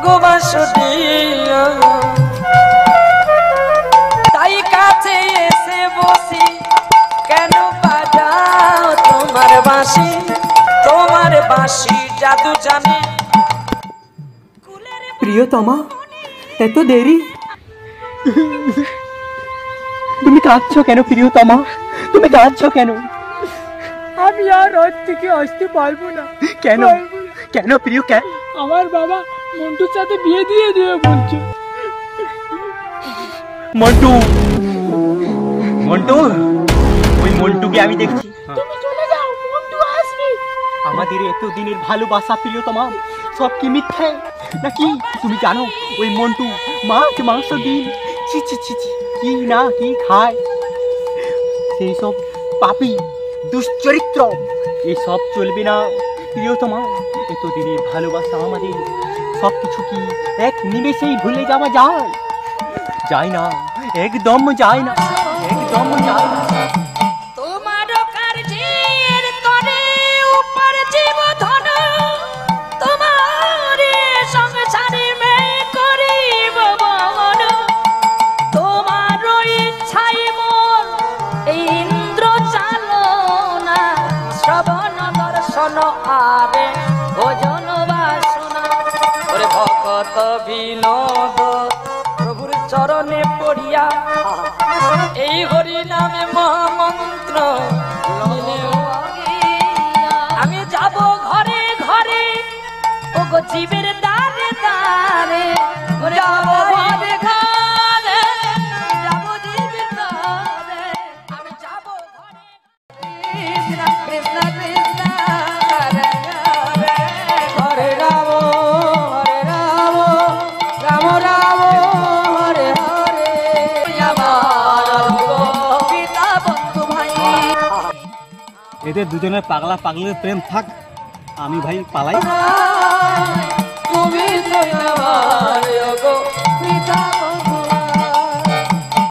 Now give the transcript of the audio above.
গো বাঁশুড়িয়া তাই কাছে এসে বসি কেন বাজাও তোমার বাঁশি জাদু জানে। প্রিয়তমা এত দেরি? তুমি কাঁদছো কেন প্রিয়তমা? তুমি কাঁদছো কেন? আমি আর রাত থেকে আসতে পারবো না। কেন কেন প্রিয় কেন? আমার বাবা মন্টুর সাথে বিয়ে দিয়ে দেবে বলছে। মন্টু মন্টু ওই মন্টুকে আমি দেখছি। তুমি চলে যাও, মন্টু আসবে। আমাদের এতদিনের ভালোবাসা প্রিয়তমা সব কি মিথ্যে নাকি? তুমি জানো ওই মন্টু মাছ মাংস ডিম ছি ছি ছি ছি কি না কি খায়, সেই সব পাপী দুশ্চরিত্র এসব চলবে না প্রিয়তমা। এতদিনের ভালোবাসা আমাদের সব কিছু কি এক নিমেষেই ভুলে যাওয়া যায়? যায় না, একদম যায় না, একদম যায় না। তোমার কার্যের তরে উপর জীবধন তোমার সংসারে মে করিব বহন। তোমার ইচ্ছাই মন ইন্দ্র চালনা শ্রবণ দর্শন আরে ভোজন বাসনা। ওরে ভকত বিনোদ প্রভুর চরণে পড়িয়া এই হরি নামে মহামন্ত্র আমি যাব ঘরে ঘরে ও গো জীবের দ্বারে দ্বারে যাব ঘরে ঘরে যাব জীবের দ্বারে আমি যাব ঘরে। কৃষ্ণ কৃষ্ণ কৃষ্ণ হরে হরে রাম রাম রাম হরে হরে। পিতা বন্ধু ভাই এদের দুজনের পাগলা পাগলের প্রেম থাক, আমি ভাই পালাই।